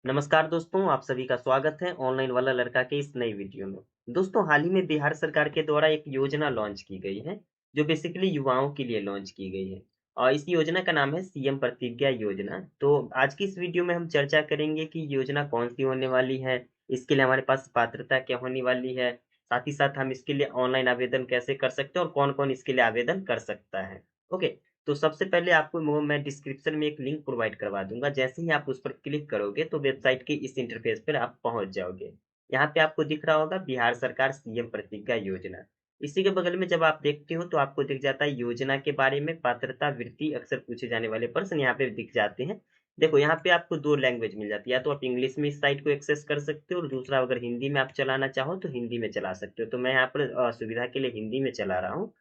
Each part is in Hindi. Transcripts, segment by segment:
नमस्कार दोस्तों, आप सभी का स्वागत है ऑनलाइन वाला लड़का के इस नई वीडियो में। दोस्तों, हाल ही में बिहार सरकार के द्वारा एक योजना लॉन्च की गई है, जो बेसिकली युवाओं के लिए लॉन्च की गई है। और इस योजना का नाम है सीएम प्रतिज्ञा योजना। तो आज की इस वीडियो में हम चर्चा करेंगे कि योजना कौन सी होने वाली है, इसके लिए हमारे पास पात्रता क्या होने वाली है, साथ ही साथ हम इसके लिए ऑनलाइन आवेदन कैसे कर सकते हैं और कौन-कौन इसके लिए आवेदन कर सकता है। ओके, तो सबसे पहले आपको मैं डिस्क्रिप्शन में एक लिंक प्रोवाइड करवा दूँगा। जैसे ही आप उस पर क्लिक करोगे तो वेबसाइट के इस इंटरफ़ेस पर आप पहुँच जाओगे। यहाँ पे आपको दिख रहा होगा बिहार सरकार सीएम प्रतिज्ञा योजना। इसी के बगल में जब आप देखते हो तो आपको दिख जाता है योजना के बारे में पात्रता, वृत्ति, अक्सर पूछे जाने वाले प्रश्न यहाँ पे दिख जाते हैं। देखो, यहाँ पे आपको 2 लैंग्वेज मिल जाती है, या तो आप इंग्लिश में इस साइट को एक्सेस कर सकते हो और दूसरा अगर हिंदी में आप चलाना चाहो तो हिंदी में चला सकते हो। तो मैं यहाँ पर सुविधा के लिए हिंदी में चला रहा हूँ।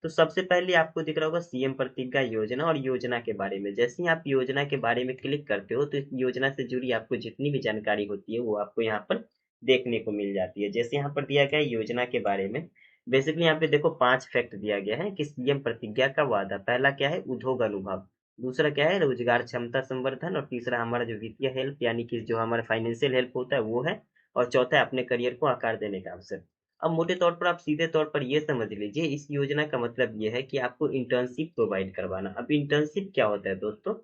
तो सबसे पहले आपको दिख रहा होगा सीएम प्रतिज्ञा योजना और योजना के बारे में। जैसे ही आप योजना के बारे में क्लिक करते हो, तो इस योजना से जुड़ी आपको जितनी भी जानकारी होती है, वो आपको यहाँ पर देखने को मिल जाती है। जैसे यहाँ पर दिया गया है योजना के बारे में, बेसिकली यहाँ पे देखो 5 फैक्ट दिया गया है कि सीएम प्रतिज्ञा का वादा। पहला क्या है? उद्योग अनुभव। दूसरा क्या है? रोजगार क्षमता संवर्धन। और तीसरा हमारा जो वित्तीय हेल्प, यानी कि जो हमारा फाइनेंशियल हेल्प होता है, वो है। और चौथा है अपने करियर को आकार देने का अवसर। अब मोटे तौर पर आप सीधे तौर पर ये समझ लीजिए, इस योजना का मतलब ये है कि आपको इंटर्नशिप प्रोवाइड करवाना। अब इंटर्नशिप क्या होता है दोस्तों?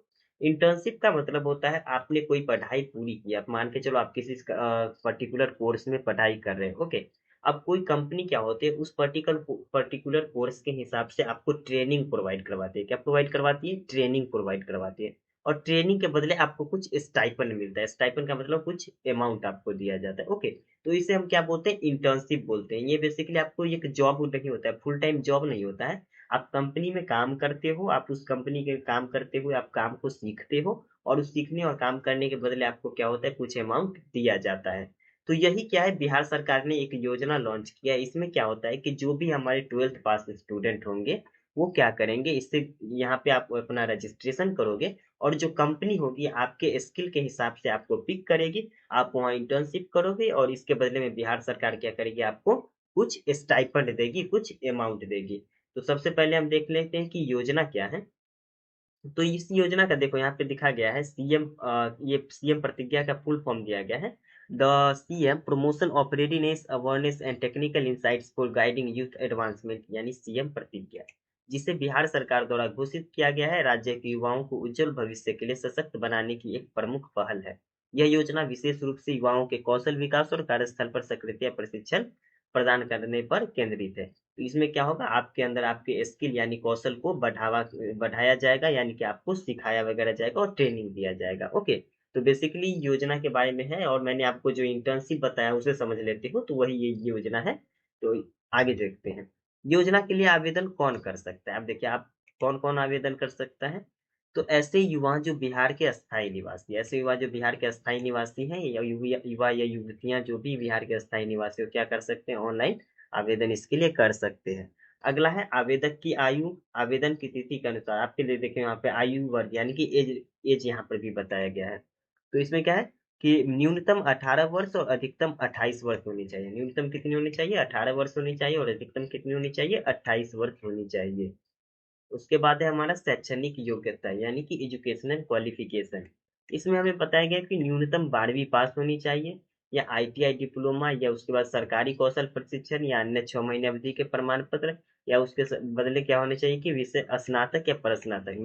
इंटर्नशिप का मतलब होता है आपने कोई पढ़ाई पूरी की, आप मान के चलो आप किसी पर्टिकुलर कोर्स में पढ़ाई कर रहे हो, ओके। अब कोई कंपनी क्या होती है, उस पर्टिकुलर कोर्स के हिसाब से आपको ट्रेनिंग प्रोवाइड करवाती है। क्या प्रोवाइड करवाती है? ट्रेनिंग प्रोवाइड करवाती है। और ट्रेनिंग के बदले आपको कुछ स्टाइपेंड मिलता है। स्टाइपेंड का मतलब कुछ अमाउंट आपको दिया जाता है, ओके। तो इसे हम क्या बोलते हैं? इंटर्नशिप बोलते हैं। ये बेसिकली आपको एक जॉब नहीं होता है, फुल टाइम जॉब नहीं होता है। आप कंपनी में काम करते हो, आप उस कंपनी के काम करते हुए आप काम को सीखते हो, और उस सीखने और काम करने के बदले आपको क्या होता है? कुछ अमाउंट दिया जाता है। तो यही क्या है, बिहार सरकार ने एक योजना लॉन्च किया है। इसमें क्या होता है कि जो भी हमारे 12th पास स्टूडेंट होंगे, वो क्या करेंगे, इससे यहाँ पे आप अपना रजिस्ट्रेशन करोगे, और जो कंपनी होगी आपके स्किल के हिसाब से आपको पिक करेगी। आप वहाँ इंटर्नशिप करोगे और इसके बदले में बिहार सरकार क्या करेगी? आपको कुछ स्टाइपेंड देगी, कुछ अमाउंट देगी। तो सबसे पहले हम देख लेते हैं कि योजना क्या है। तो इस योजना का देखो यहाँ पे लिखा गया है सीएम, ये सीएम प्रतिज्ञा का फुल फॉर्म दिया गया है। The CM promotion of readiness awareness and technical insights for guiding youth advancement, यानी सीएम प्रतिज्ञा, जिसे बिहार सरकार द्वारा घोषित किया गया है। राज्य के युवाओं को उज्जवल भविष्य के लिए सशक्त बनाने की एक प्रमुख पहल है। यह योजना विशेष रूप से युवाओं के कौशल विकास और कार्यस्थल पर सक्रिय प्रशिक्षण प्रदान करने पर केंद्रित है। तो इसमें क्या होगा, आपके अंदर आपके स्किल यानी कौशल को बढ़ाया जाएगा, यानी कि आपको सिखाया वगैरह जाएगा और ट्रेनिंग दिया जाएगा, ओके। तो बेसिकली योजना के बारे में है, और मैंने आपको जो इंटर्नशिप बताया उसे समझ लेते हो, तो वही ये योजना है। तो आगे देखते हैं, योजना के लिए आवेदन कौन कर सकता है। अब देखिए, आप कौन कौन आवेदन कर सकता है। तो ऐसे युवा जो बिहार के अस्थायी निवासी, ऐसे युवा जो बिहार के अस्थायी निवासी हैं, या युवा या युवतियां जो भी बिहार के अस्थायी निवासी हो, क्या कर सकते हैं? ऑनलाइन आवेदन इसके लिए कर सकते हैं। अगला है आवेदक की आयु। आवेदन की तिथि के अनुसार आपके लिए देखें यहाँ पे आयु वर्ग, यानी कि एज एज यहाँ पर भी बताया गया है। तो इसमें क्या है कि न्यूनतम 18 वर्ष और अधिकतम 28 वर्ष होनी चाहिए। न्यूनतम कितनी होनी चाहिए? 18 वर्ष होनी चाहिए, और अधिकतम कितनी होनी चाहिए? 28 वर्ष होनी चाहिए। उसके बाद है हमारा शैक्षणिक योग्यता, यानी कि एजुकेशनल क्वालिफिकेशन। इसमें हमें बताया गया कि न्यूनतम 12वीं पास होनी चाहिए, या आईटीआई डिप्लोमा, या उसके बाद सरकारी कौशल प्रशिक्षण या अन्य 6 महीने अवधि के प्रमाण पत्र, या उसके बदले क्या होने चाहिए कि विषय स्नातक या परस्नातक।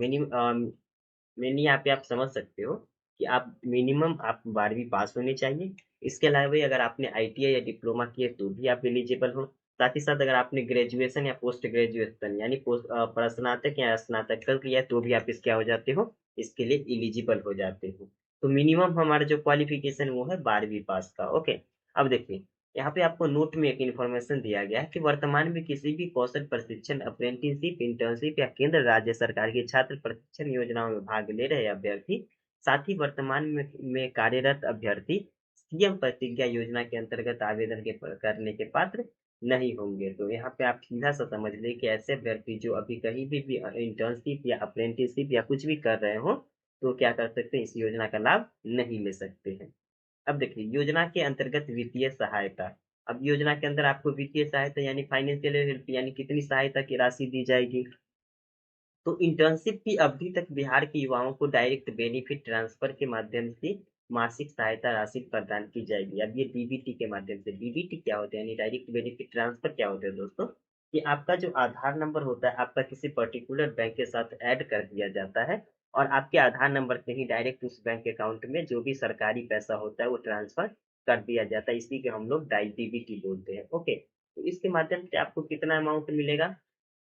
मेनली यहाँ पे आप समझ सकते हो कि आप मिनिमम आप 12वीं पास होनी चाहिए। इसके अलावा अगर आपने आईटीआई या डिप्लोमा किए तो भी आप एलिजिबल हो। साथ ही साथ अगर आपने ग्रेजुएशन या पोस्ट ग्रेजुएशन, यानी स्नातक या स्नातक कर लिया, तो भी आप इस क्या हो जाते हो, इसके लिए एलिजिबल हो जाते हो। तो मिनिमम हमारा जो क्वालिफिकेशन वो है 12वीं पास का, ओके। अब देखिए, यहाँ पे आपको नोट में एक इन्फॉर्मेशन दिया गया है कि वर्तमान में किसी भी कौशल प्रशिक्षण, अप्रेंटिसशिप, इंटर्नशिप या केंद्र राज्य सरकार की छात्र प्रशिक्षण योजनाओं में भाग ले रहे अभ्यर्थी, साथ ही वर्तमान में कार्यरत अभ्यर्थी सीएम प्रतिज्ञा योजना के अंतर्गत आवेदन करने के पात्र नहीं होंगे। तो यहाँ पे आप सीधा सा समझ लें कि ऐसे अभ्यर्थी जो अभी कहीं भी इंटर्नशिप या अप्रेंटिसशिप या कुछ भी कर रहे हो, तो क्या कर सकते हैं? इस योजना का लाभ नहीं ले सकते हैं। अब देखिए, योजना के अंतर्गत वित्तीय सहायता। अब योजना के अंदर आपको वित्तीय सहायता यानी फाइनेंशियल हेल्प, यानी कितनी सहायता की राशि दी जाएगी। तो इंटर्नशिप की अवधि तक बिहार के युवाओं को डायरेक्ट बेनिफिट ट्रांसफर के माध्यम से मासिक सहायता राशि प्रदान की जाएगी। अब ये डीबीटी के माध्यम से, डीबीटी क्या होता है यानी डायरेक्ट बेनिफिट ट्रांसफर क्या होता है दोस्तों, कि आपका जो आधार नंबर होता है आपका किसी पर्टिकुलर बैंक के साथ ऐड कर दिया जाता है और आपके आधार नंबर से ही डायरेक्ट उस बैंक अकाउंट में जो भी सरकारी पैसा होता है वो ट्रांसफर कर दिया जाता है। इसी को हम लोग डीबीटी बोलते हैं। ओके, तो इसके माध्यम से आपको कितना अमाउंट मिलेगा?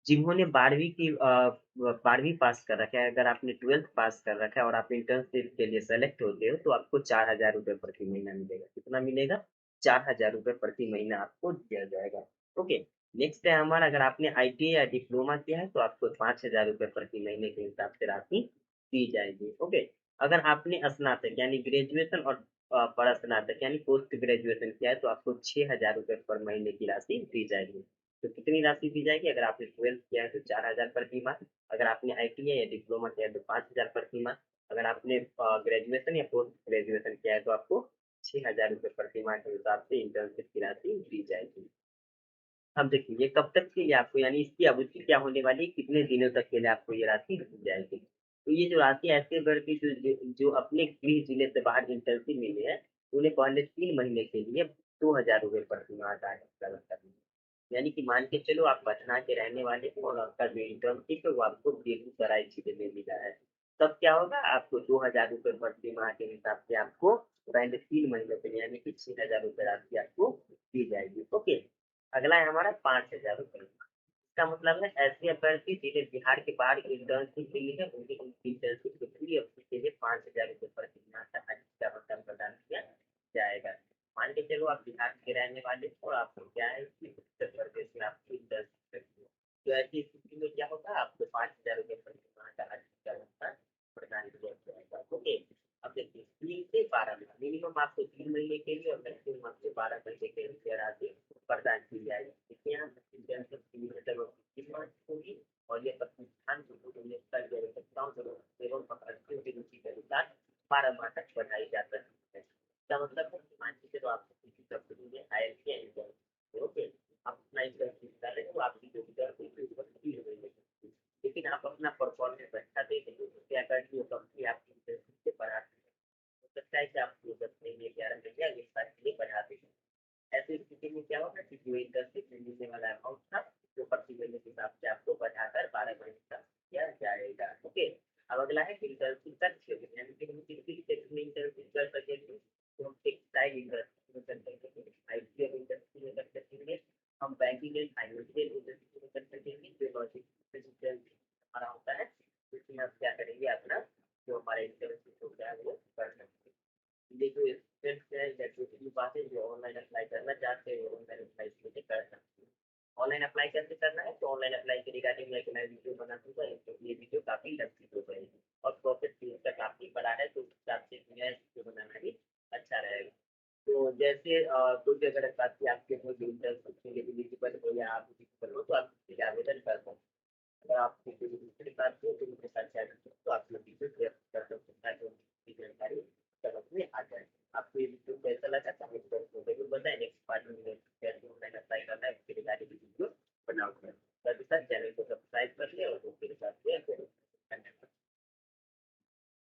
जिन्होंने 12वीं पास कर रखा है, अगर आपने 12th पास कर रखा है और आप इंटर्नशिप के लिए सेलेक्ट होते हो तो आपको 4,000 रुपये प्रति महीना मिलेगा। कितना मिलेगा? 4,000 रुपये प्रति महीना आपको दिया जाएगा। ओके, नेक्स्ट है हमारा, अगर आपने आईटीआई या डिप्लोमा किया है तो आपको 5,000 रुपये प्रति महीने के हिसाब से राशि दी जाएगी। ओके, अगर आपने स्नातक यानी ग्रेजुएशन और पर स्नातक यानी पोस्ट ग्रेजुएशन किया है तो आपको 6,000 रुपये पर महीने की राशि दी जाएगी। तो कितनी राशि दी जाएगी? अगर आपने 12th किया है तो 4,000 प्रति माह, अगर आपने आईटीआई या डिप्लोमा किया है तो 5,000 प्रति माह, अगर आपने ग्रेजुएशन या पोस्ट ग्रेजुएशन किया है तो आपको 6,000 रुपये प्रति माह के हिसाब से इंटर्नशिप की राशि दी जाएगी। अब देखिए ये कब तक के लिए आपको, यानी इसकी अवधि क्या होने वाली है, कितने दिनों तक के लिए आपको ये राशि दी जाएगी। तो ये जो राशि ऐसे व्यक्ति जो अपने गृह जिले से बाहर इंटर्नशिप मिले हैं उन्हें पहले 3 महीने के लिए 2,000 रुपये प्रति माह ट्रांसफर करना। यानी कि मान के चलो आप पटना के रहने वाले हो और आपका जो इंटर्नशिप है वो आपको बेगूसराय जिले में मिला है, तब क्या होगा, आपको 2,000 रुपये प्रति माह के हिसाब से आपको पहले 3 महीने के लिए यानी कि 6,000 रुपये राशि आपको दी जाएगी। ओके, अगला है हमारा 5,000 रुपये। इसका मतलब है ऐसे अभ्यर्थी जिन्हें बिहार के बाहर इंटर्नशिप के लिए उनकी इंटर्नशिप की पूरी अवधि के लिए 5,000 रुपये प्रति माह का का भत्ता प्रदान किया जाएगा। मान के चलो आप बिहार के रहने वाले हो और आपको क्या है कि उत्तर प्रदेश में आपकी इंटर्नशिप करनी है, तो ऐसी स्थिति में क्या होगा, आपको 5,000 रुपये प्रति माह का का भत्ता प्रदान किया जाएगा। ओके, अब देखिए 3 से 12 माह मिनिमम आपको 3 महीने के लिए और मैक्सिमम आपको 12 महीने के लिए राशि प्रदान की जाएगी। देखिए यहाँ इंटर्नशिप की मतलब होगी और ये प्रतिष्ठान जो आवश्यकताओं एवं अभ्यर्थियों की रुचि के अनुसार 12 माह तक बढ़ाई जा सकती है। इसका मतलब है कि मान लीजिए तो आपको किसी कंपनी में हायर किया इंटर्न, ओके, आप अपना इंटर्नशिप कर रहे हो तो आपकी जो रिजल्ट है वो 3 महीने की, लेकिन आप अपना परफॉर्मेंस अच्छा देते हो तो क्या करती है कंपनी आपकी इंटर्नशिप से बढ़ाती है। हो सकता है कि आपको 10 महीने 11 महीने या 1 साल के लिए बढ़ा दें। ऐसी स्थिति में क्या होगा कि जो इंटर्नशिप में मिलने वाला अमाउंट था वो प्रति महीने के हिसाब से आपको बढ़ाकर 12 महीने तक किया जाएगा। ओके, अब अगला है इंटर्नशिप का क्षेत्र, यानी कि हम किस किस क्षेत्र में इंटर्नशिप कर सकेंगे, तो हम टेक्सटाइल इंडस्ट्री में कर सकेंगे, आईटीआई इंडस्ट्री में कर सकेंगे, हम बैंकिंग एंड फाइनेंशियल इंडस्ट्री में कर सकेंगे, जो लॉजिस्टिक्स हमारा होता है उसमें हम क्या करेंगे, अपना जो हमारा इंटर्नशिप होता है वो कर सकते हैं। देखो स्टूडेंट्स हैं या छोटी भी बात है जो ऑनलाइन अप्लाई करना चाहते हैं ऑनलाइन अप्लाई कर सकते हैं। ऑनलाइन अप्लाई कैसे करना है, तो ऑनलाइन अप्लाई के रिगार्डिंग मैं वीडियो बना दूंगा, तो ये वीडियो काफी लंबी हो जाएगी और प्रोसेस भी उसका काफी बड़ा है, तो उस हिसाब से मैं वीडियो बनाना भी अच्छा रहेगा। तो जैसे कोई भी अगर बात की आपके कोई इंटर्नशिप के लिए एलिजिबल हो या आप एलिजिबल हो तो आप इसके लिए आवेदन कर सकते हैं। अगर आप किसी भी दूसरी बात हो तो